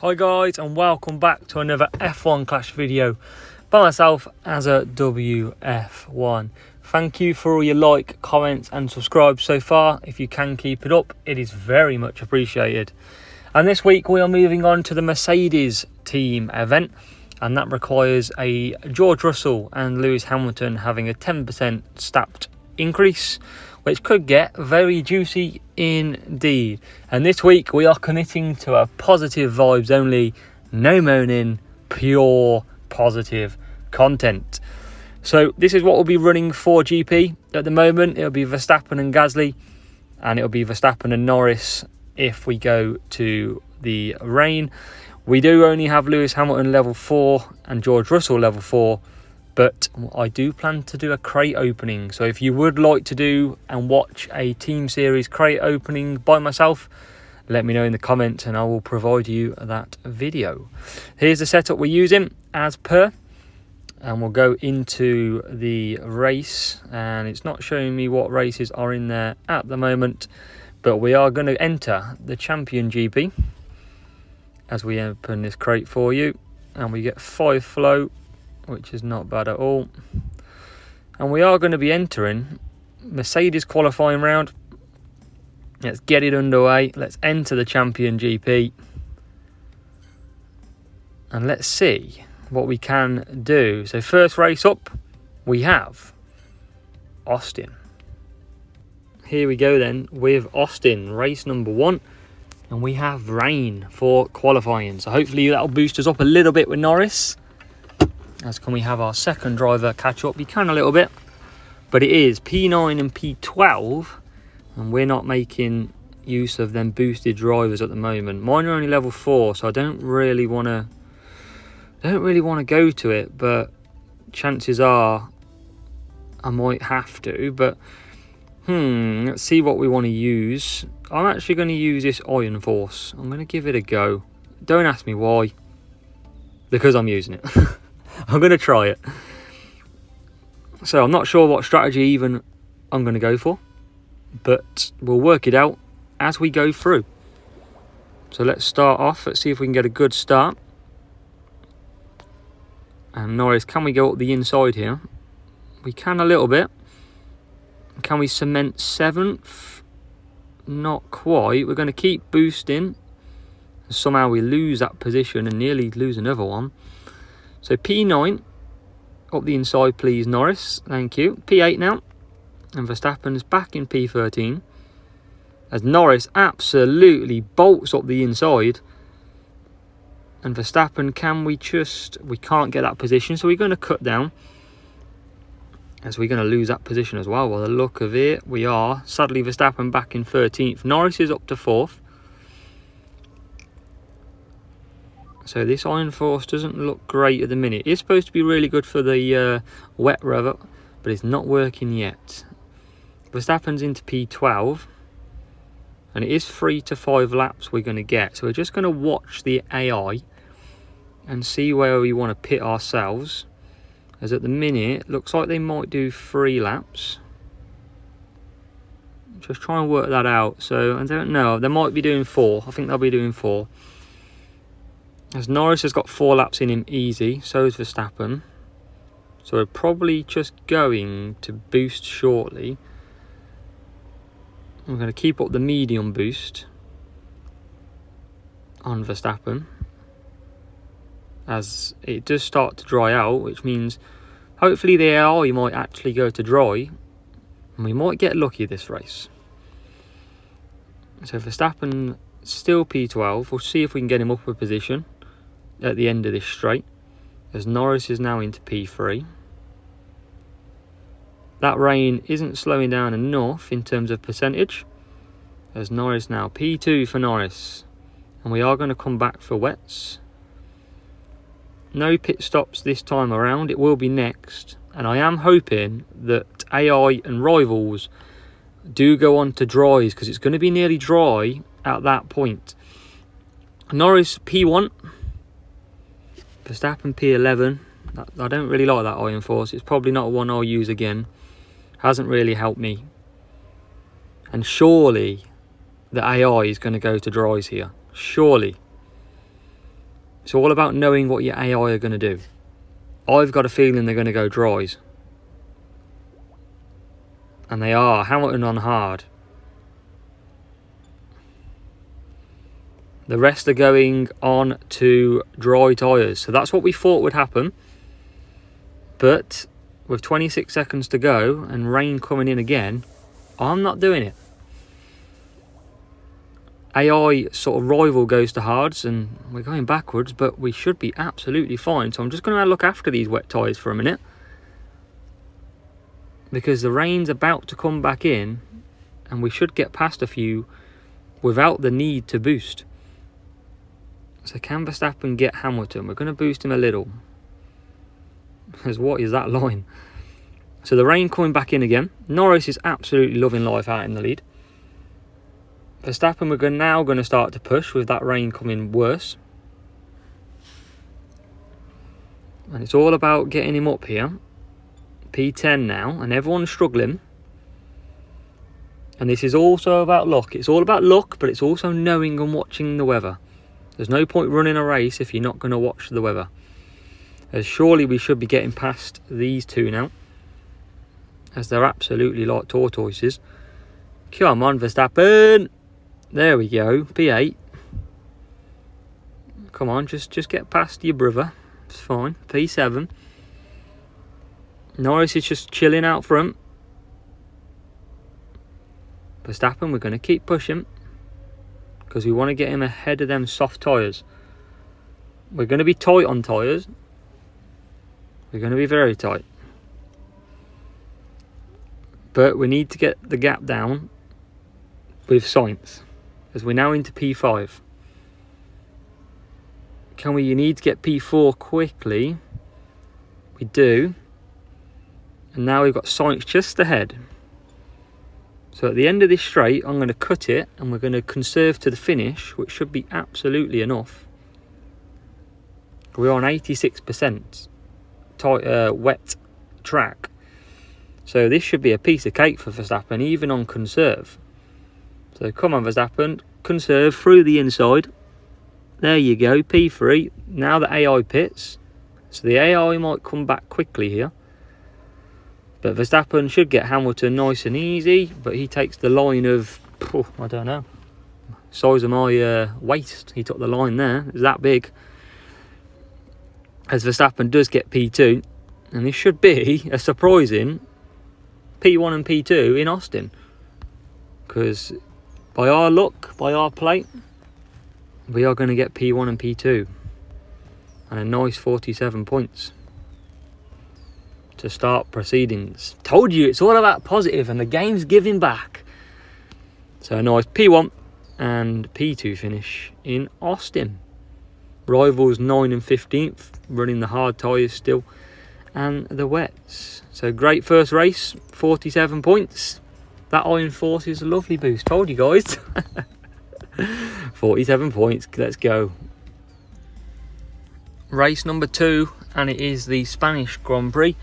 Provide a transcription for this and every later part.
Hi guys, and welcome back to another F1 Clash video by myself as a WF1. Thank you for all your like, comments and subscribe so far. If you can keep it up, it is very much appreciated. And this week we are moving on to the Mercedes team event, and that requires a George Russell and Lewis Hamilton having a 10% stacked increase, which could get very juicy indeed. And this week we are committing to a positive vibes only, no moaning, pure positive content. So this is what will be running for GP. At the moment it'll be Verstappen and Gasly, and it'll be Verstappen and Norris if we go to the rain. We do only have Lewis Hamilton level 4 and George Russell level 4, but I do plan to do a crate opening. So if you would like to do and watch a Team Series crate opening by myself, let me know in the comments and I will provide you that video. Here's the setup we're using as per, and we'll go into the race. And it's not showing me what races are in there at the moment, but we are going to enter the Champion GP as we open this crate for you. And we get 5 flow, which is not bad at all. And we are going to be entering Mercedes qualifying round. Let's get it underway. Let's enter the Champion GP. And let's see what we can do. So first race up, we have Austin. Here we go then with Austin, race number 1. And we have rain for qualifying. So hopefully that'll boost us up a little bit with Norris. As can we have our second driver catch up? We can a little bit, but it is P9 and P12, and we're not making use of them boosted drivers at the moment. Mine are only level 4, so I don't really want to go to it, but chances are I might have to. But let's see what we want to use. I'm actually going to use this Iron Force. I'm going to give it a go. Don't ask me why, because I'm using it. I'm going to try it. So I'm not sure what strategy even I'm going to go for, but we'll work it out as we go through. So let's start off. Let's see if we can get a good start. And Norris, can we go up the inside here? We can a little bit. Can we cement 7th? Not quite. We're going to keep boosting. Somehow we lose that position and nearly lose another one. So P9, up the inside please Norris, thank you. P8 now, and Verstappen's back in P13. As Norris absolutely bolts up the inside. And Verstappen, we can't get that position, so we're going to cut down. As we're going to lose that position as well, by the look of it, we are. Sadly Verstappen back in 13th, Norris is up to 4th. So this Iron Force doesn't look great at the minute. It's supposed to be really good for the wet weather, but it's not working yet. Verstappen's into P12, and it is 3 to 5 laps we're going to get. So we're just going to watch the AI and see where we want to pit ourselves. As at the minute, looks like they might do 3 laps. Just try and work that out. So I don't know. They might be doing 4. I think they'll be doing 4. As Norris has got 4 laps in him easy, so is Verstappen. So we're probably just going to boost shortly. I'm going to keep up the medium boost on Verstappen, as it does start to dry out, which means hopefully the AI might actually go to dry, and we might get lucky this race. So Verstappen still P12. We'll see if we can get him up a position at the end of this straight, as Norris is now into P3. That rain isn't slowing down enough in terms of percentage, as Norris now P2 for Norris, and we are going to come back for wets. No pit stops this time around, it will be next, and I am hoping that AI and rivals do go on to dries, because it's going to be nearly dry at that point. Norris P1, Verstappen P11. I don't really like that Iron Force. It's probably not one I'll use again. Hasn't really helped me. And surely the AI is going to go to dries here. Surely. It's all about knowing what your AI are going to do. I've got a feeling they're going to go dries. And they are. Hamilton on hard. The rest are going on to dry tyres. So that's what we thought would happen. But with 26 seconds to go and rain coming in again, I'm not doing it. AI sort of rival goes to hards and we're going backwards, but we should be absolutely fine. So I'm just going to look after these wet tyres for a minute, because the rain's about to come back in and we should get past a few without the need to boost. So can Verstappen get Hamilton? We're going to boost him a little. Because what is that line? So the rain coming back in again. Norris is absolutely loving life out in the lead. Verstappen, we're now going to start to push with that rain coming worse. And it's all about getting him up here. P10 now, and everyone's struggling. And this is also about luck. It's all about luck, but it's also knowing and watching the weather. There's no point running a race if you're not going to watch the weather. As surely we should be getting past these two now, as they're absolutely like tortoises. Come on, Verstappen. There we go, P8. Come on, just get past your brother. It's fine. P7. Norris is just chilling out front. Verstappen, we're going to keep pushing, because we want to get him ahead of them soft tyres. We're going to be tight on tyres. We're going to be very tight. But we need to get the gap down with Sainz, as we're now into P5. You need to get P4 quickly. We do. And now we've got Sainz just ahead. So at the end of this straight, I'm going to cut it and we're going to conserve to the finish, which should be absolutely enough. We're on 86% wet track. So this should be a piece of cake for Verstappen, even on conserve. So come on, Verstappen, conserve through the inside. There you go, P3. Now the AI pits. So the AI might come back quickly here. But Verstappen should get Hamilton nice and easy, but he takes the line of, I don't know, size of my waist. He took the line there. It's that big. As Verstappen does get P2, and this should be a surprising P1 and P2 in Austin. Because by our luck, by our plate, we are going to get P1 and P2. And a nice 47 points to start proceedings. Told you, it's all about positive and the game's giving back. So a nice P1 and P2 finish in Austin. Rivals 9 and 15th, running the hard tyres still, and the wets. So great first race, 47 points. That Iron Force is a lovely boost. Told you guys. 47 points, let's go. Race number 2, and it is the Spanish Grand Prix.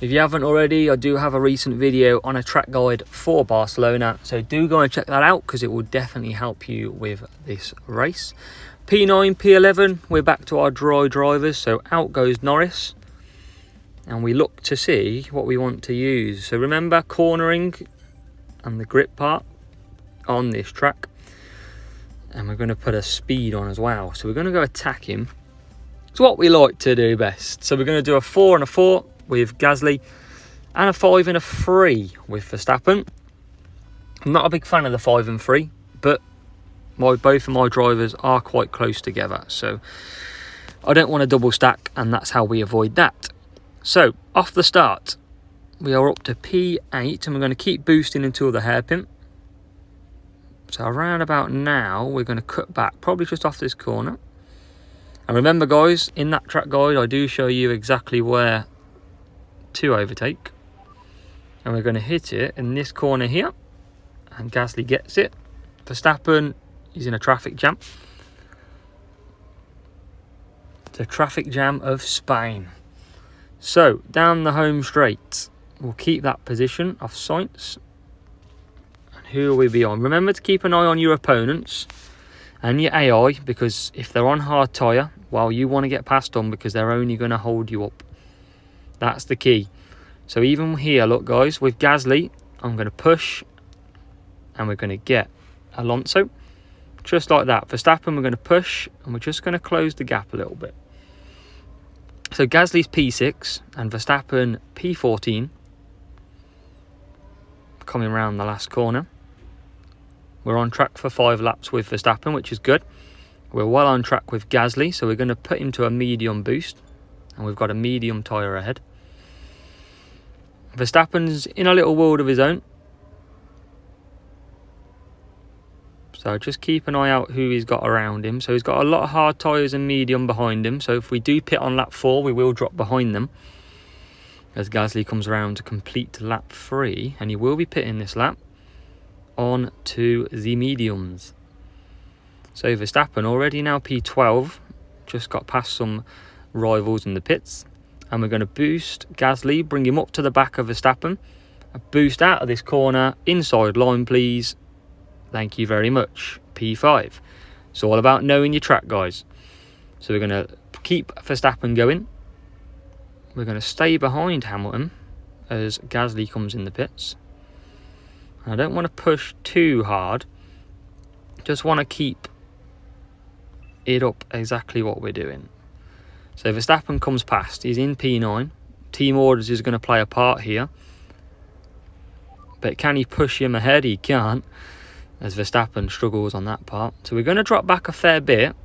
If you haven't already, I do have a recent video on a track guide for Barcelona, so do go and check that out, because it will definitely help you with this race. P9, P11, we're back to our dry drivers, so out goes Norris, and we look to see what we want to use. So remember, cornering and the grip part on this track, and we're going to put a speed on as well. So we're going to go attack him. It's what we like to do best. So we're going to do a 4 and a 4 with Gasly, and a 5 and a 3 with Verstappen. I'm not a big fan of the 5 and 3, but both of my drivers are quite close together, so I don't want to double stack, and that's how we avoid that. So off the start, we are up to P8, and we're going to keep boosting until the hairpin. So around about now, we're going to cut back, probably just off this corner. And remember, guys, in that track guide, I do show you exactly where to overtake. And we're going to hit it in this corner here. And Gasly gets it. Verstappen is in a traffic jam. The traffic jam of Spain. So, down the home straight. We'll keep that position off Sainz. And who will we be on? Remember to keep an eye on your opponents and your AI, because if they're on hard tyre, while you want to get past them, because they're only going to hold you up. That's the key. So even here, look guys, with Gasly, I'm going to push and we're going to get Alonso. Just like that. Verstappen, we're going to push and we're just going to close the gap a little bit. So Gasly's P6 and Verstappen P14. Coming around the last corner. We're on track for 5 laps with Verstappen, which is good. We're well on track with Gasly, so we're going to put him to a medium boost. And we've got a medium tyre ahead. Verstappen's in a little world of his own. So just keep an eye out who he's got around him. So he's got a lot of hard tyres and medium behind him. So if we do pit on lap 4, we will drop behind them. As Gasly comes around to complete lap 3. And he will be pitting this lap on to the mediums. So Verstappen already now P12. Just got past some rivals in the pits. And we're going to boost Gasly, bring him up to the back of Verstappen. A boost out of this corner. Inside line, please. Thank you very much. P5. It's all about knowing your track, guys. So we're going to keep Verstappen going. We're going to stay behind Hamilton as Gasly comes in the pits. I don't want to push too hard. Just want to keep it up exactly what we're doing. So Verstappen comes past. He's in P9. Team orders is going to play a part here. But can he push him ahead? He can't, as Verstappen struggles on that part. So we're going to drop back a fair bit.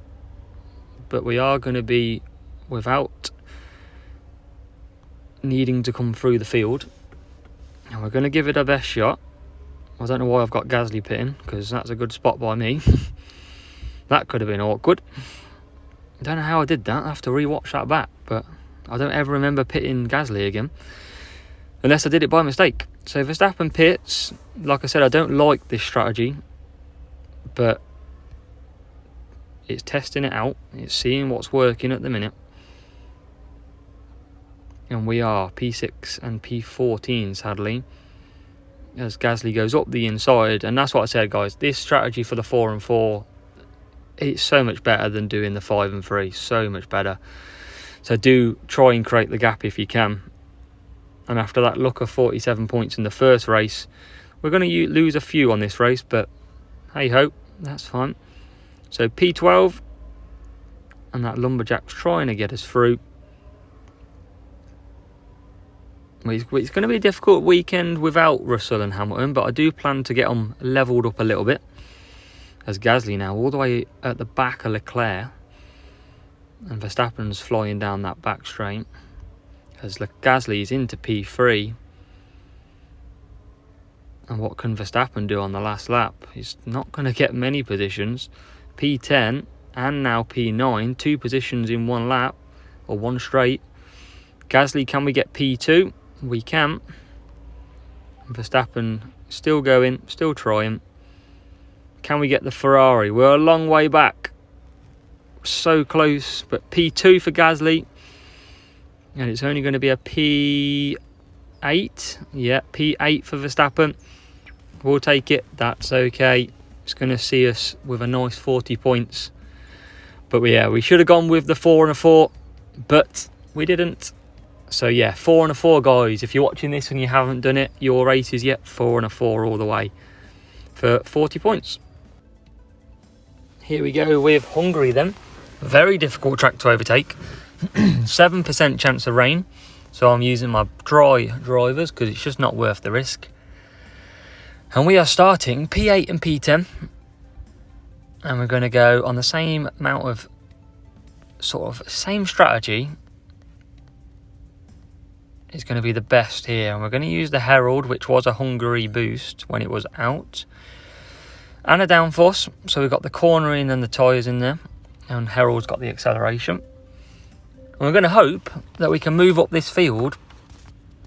But we are going to be without needing to come through the field. And we're going to give it our best shot. I don't know why I've got Gasly pitting, because that's a good spot by me. That could have been awkward. I don't know how I did that. I have to re-watch that back. But I don't ever remember pitting Gasly again. Unless I did it by mistake. So Verstappen pits. Like I said, I don't like this strategy. But it's testing it out. It's seeing what's working at the minute. And we are P6 and P14, sadly. As Gasly goes up the inside. And that's what I said, guys. This strategy for the 4 and 4, it's so much better than doing the 5 and 3. So much better. So do try and create the gap if you can. And after that look of 47 points in the first race, we're going to lose a few on this race. But hey ho, that's fine. So P12. And that Lumberjack's trying to get us through. It's going to be a difficult weekend without Russell and Hamilton, but I do plan to get them levelled up a little bit. As Gasly now all the way at the back of Leclerc, and Verstappen's flying down that back straight. As Gasly's into P3. And what can Verstappen do on the last lap? He's not going to get many positions. P10 and now P9, 2 positions in 1 lap, or 1 straight. Gasly, can we get P2? We can. Verstappen still going, still trying. Can we get the Ferrari? We're a long way back. So close, but P2 for Gasly. And it's only going to be a P8. Yeah, P8 for Verstappen. We'll take it. That's okay. It's going to see us with a nice 40 points. But yeah, we should have gone with the 4 and a 4. But we didn't. So yeah, 4 and a 4, guys. If you're watching this and you haven't done it, your race is yet 4 and a 4 all the way for 40 points. Here we go with Hungary then. Very difficult track to overtake. 7% chance of rain. So I'm using my dry drivers because it's just not worth the risk. And we are starting P8 and P10. And we're going to go on the same amount of same strategy. Is going to be the best here, and we're going to use the Herald, which was a Hungary boost when it was out, and a downforce. So we've got the cornering and the tyres in there, and Herald's got the acceleration. And we're going to hope that we can move up this field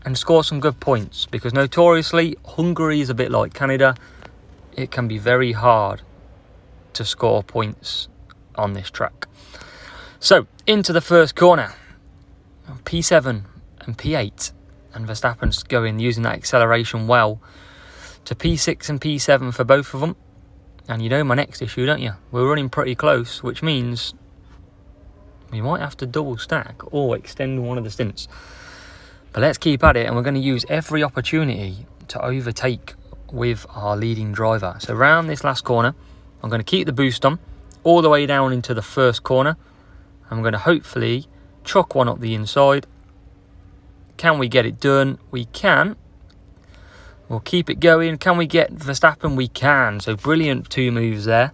and score some good points, because notoriously Hungary is a bit like Canada. It can be very hard to score points on this track. So into the first corner, P7 and P8, and Verstappen's going using that acceleration well to P6 and P7 for both of them. And you know my next issue, don't you? We're running pretty close, which means We might have to double stack or extend one of the stints. But let's keep at it, and we're going to use every opportunity to overtake with our leading driver. So around this last corner, I'm going to keep the boost on all the way down into the first corner. I'm going to hopefully chuck one up the inside. Can we get it done? We can. We'll keep it going. Can we get Verstappen? We can. So brilliant 2 moves there.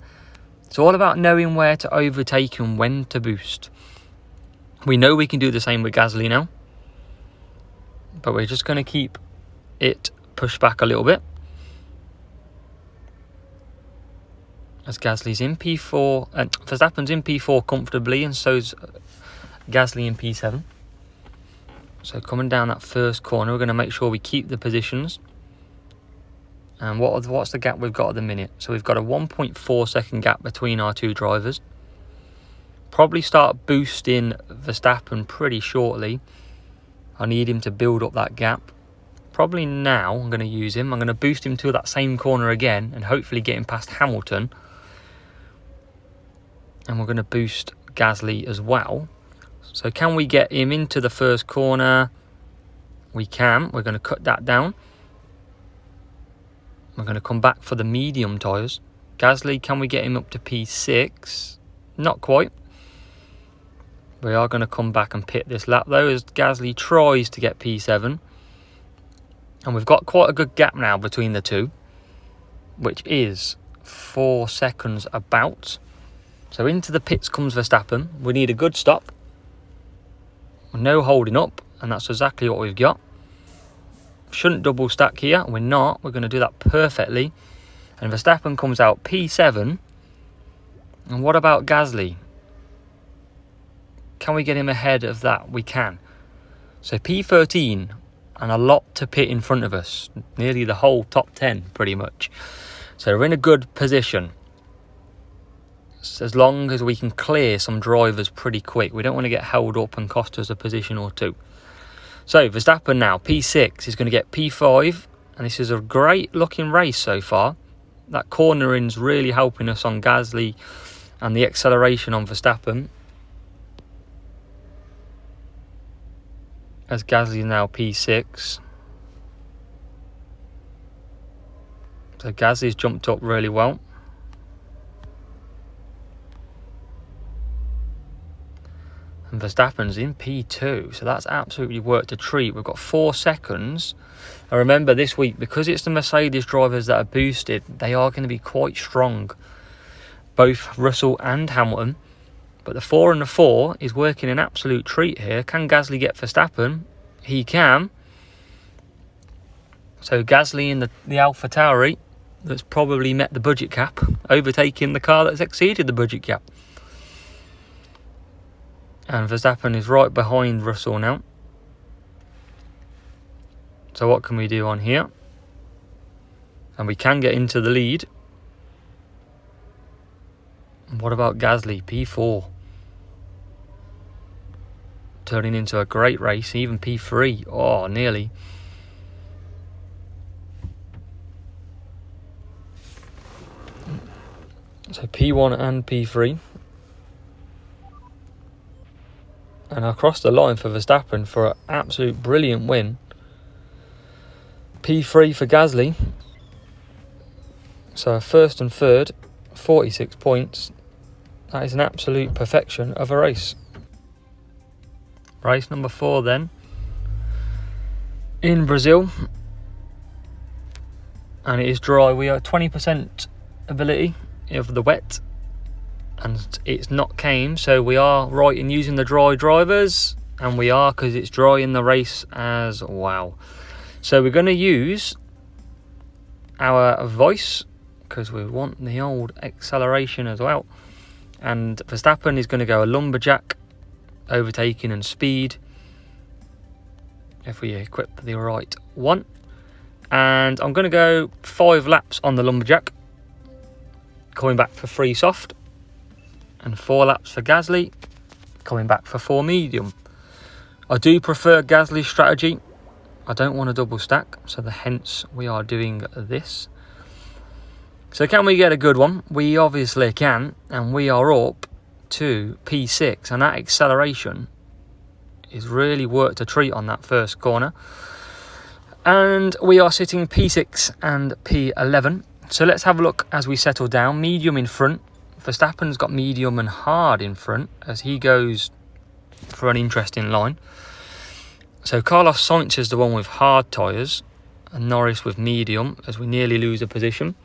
It's all about knowing where to overtake and when to boost. We know we can do the same with Gasly now, but we're just going to keep it pushed back a little bit. As Gasly's in P4, and Verstappen's in P4 comfortably, and so's Gasly in P7. So coming down that first corner, we're going to make sure we keep the positions. And what's the gap we've got at the minute? So we've got a 1.4 second gap between our 2 drivers. Probably start boosting Verstappen pretty shortly. I need him to build up that gap. Probably now I'm going to use him. I'm going to boost him to that same corner again and hopefully get him past Hamilton. And we're going to boost Gasly as well. So can we get him into the first corner? We can. We're going to cut that down. We're going to come back for the medium tyres. Gasly, can we get him up to P6? Not quite. We are going to come back and pit this lap though, as Gasly tries to get P7. And we've got quite a good gap now between the 2, which is 4 seconds about. So into the pits comes Verstappen. We need a good stop. No holding up, and that's exactly what we've got. Shouldn't double stack here. We're not. We're going to do that perfectly. And Verstappen comes out P7. And what about Gasly? Can we get him ahead of that? We can. So P13, and a lot to pit in front of us. Nearly the whole top 10, pretty much. So we're in a good position. As long as we can clear some drivers pretty quick. We don't want to get held up and cost us a position or 2. So Verstappen now, P6, is going to get P5. And this is a great looking race so far. That cornering's really helping us on Gasly and the acceleration on Verstappen. As Gasly is now P6. So Gasly's jumped up really well. And Verstappen's in P2, so that's absolutely worked a treat. We've got 4 seconds. And remember this week, because it's the Mercedes drivers that are boosted, they are going to be quite strong. Both Russell and Hamilton. But the 4 and the 4 is working an absolute treat here. Can Gasly get Verstappen? He can. So Gasly in the AlphaTauri that's probably met the budget cap, overtaking the car that's exceeded the budget cap. And Verstappen is right behind Russell now. So what can we do on here? And we can get into the lead. What about Gasly? P4. Turning into a great race. Even P3. Oh, nearly. So P1 and P3. And across the line for Verstappen for an absolute brilliant win. P3 for Gasly. So first and third, 46 points. That is an absolute perfection of a race. Race number 4 then. In Brazil. And it is dry. We are 20% ability of the wet. And it's not came, so we are right in using the dry drivers, and we are, because it's dry in the race as well. So we're going to use our voice because we want the old acceleration as well. And Verstappen is going to go a lumberjack, overtaking and speed, if we equip the right one. And I'm going to go 5 laps on the lumberjack, coming back for 3 soft. And 4 laps for Gasly, coming back for 4 medium. I do prefer Gasly's strategy. I don't want to double stack, so hence we are doing this. So can we get a good one? We obviously can, and we are up to P6, and that acceleration is really worked a treat on that first corner. And we are sitting P6 and P11. So let's have a look as we settle down. Medium in front. Verstappen's got medium and hard in front as he goes for an interesting line. So Carlos Sainz is the one with hard tyres and Norris with medium as we nearly lose a position.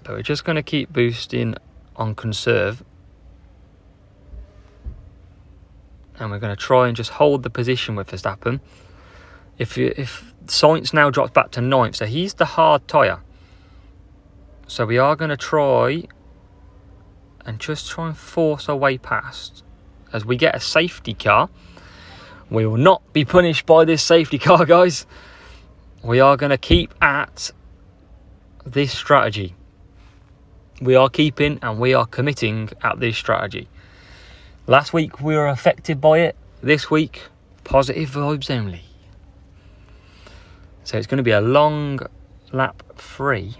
But we're just going to keep boosting on conserve. And we're going to try and just hold the position with Verstappen. If Sainz now drops back to 9th, so he's the hard tyre. So we are going to try and force our way past. As we get a safety car. We will not be punished by this safety car, guys. We are going to keep at this strategy. We are keeping and we are committing at this strategy. Last week we were affected by it. This week, positive vibes only. So it's going to be a long lap 3.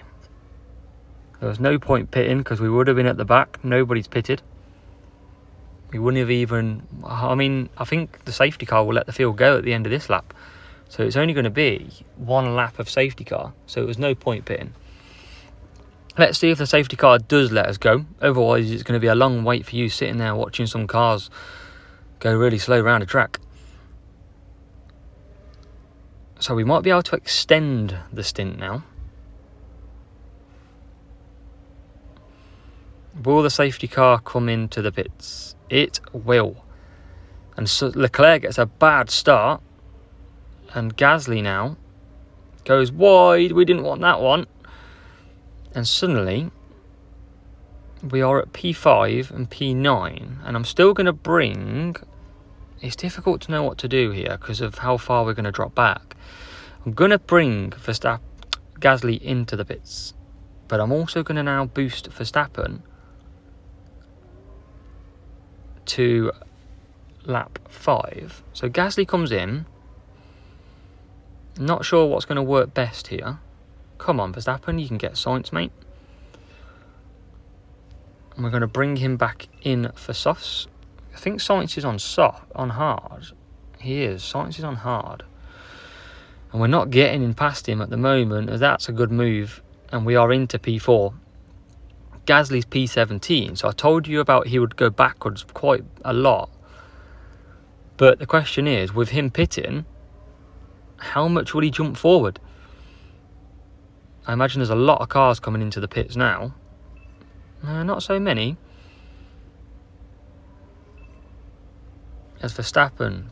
There was no point pitting because we would have been at the back. Nobody's pitted. We wouldn't have even... I think the safety car will let the field go at the end of this lap. So it's only going to be 1 lap of safety car. So it was no point pitting. Let's see if the safety car does let us go. Otherwise, it's going to be a long wait for you sitting there watching some cars go really slow around a track. So we might be able to extend the stint now. Will the safety car come into the pits? It will. And so Leclerc gets a bad start. And Gasly now goes wide. We didn't want that one. And suddenly, we are at P5 and P9. And I'm still going to bring... It's difficult to know what to do here because of how far we're going to drop back. I'm going to bring Gasly into the pits. But I'm also going to now boost Verstappen to lap 5. So Gasly comes in. Not sure what's going to work best here. Come on, Verstappen, you can get Sainz, mate. And we're going to bring him back in for softs. I think Sainz is on hard. He is. Sainz is on hard. And we're not getting in past him at the moment, as that's a good move. And we are into P4. Gasly's P17, so I told you about he would go backwards quite a lot. But the question is, with him pitting, how much will he jump forward? I imagine there's a lot of cars coming into the pits now. Not so many. As Verstappen,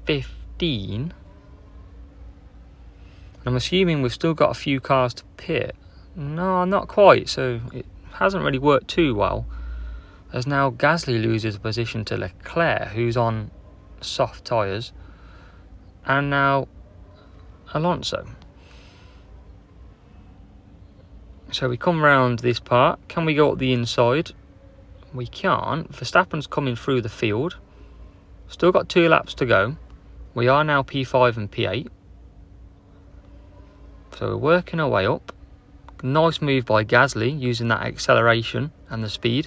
P15. And I'm assuming we've still got a few cars to pit. No, not quite. So it hasn't really worked too well. As now Gasly loses position to Leclerc, who's on soft tyres. And now Alonso. So we come round this part. Can we go up the inside? We can't. Verstappen's coming through the field. Still got 2 laps to go. We are now P5 and P8. So we're working our way up. Nice move by Gasly using that acceleration and the speed.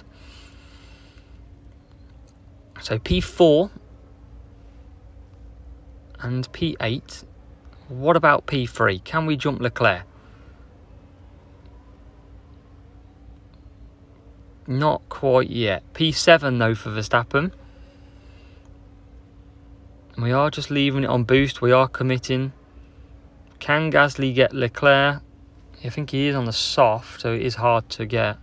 So P4 and P8. What about P3? Can we jump Leclerc? Not quite yet. P7 though for Verstappen. We are just leaving it on boost. We are committing. Can Gasly get Leclerc? I think he is on the soft, so it is hard to get.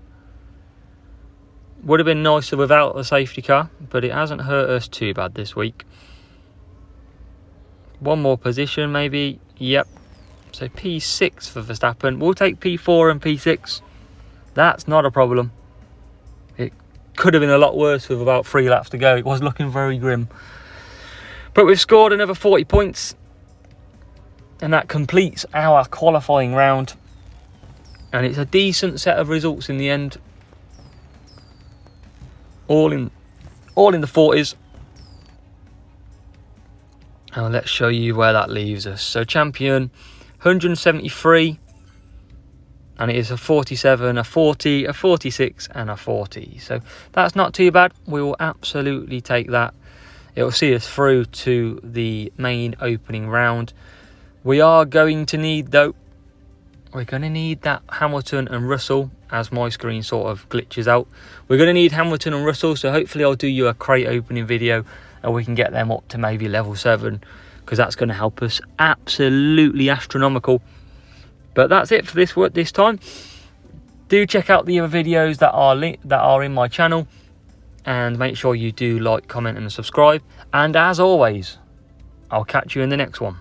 Would have been nicer without the safety car, but it hasn't hurt us too bad this week. 1 more position maybe. Yep. So P6 for Verstappen. We'll take P4 and P6. That's not a problem. It could have been a lot worse with about 3 laps to go. It was looking very grim. But we've scored another 40 points. And that completes our qualifying round. And it's a decent set of results in the end. All in the 40s. And let's show you where that leaves us. So champion, 173. and it is a 47, a 40, a 46 and a 40. So that's not too bad. We will absolutely take that. It will see us through to the main opening round. We are going to need, though, we're going to need that Hamilton and Russell, as my screen sort of glitches out. We're going to need Hamilton and Russell, so hopefully I'll do you a crate opening video and we can get them up to maybe level 7, because that's going to help us absolutely astronomical. But that's it for this time. Do check out the other videos that are in my channel, and make sure you do like, comment and subscribe. And as always, I'll catch you in the next one.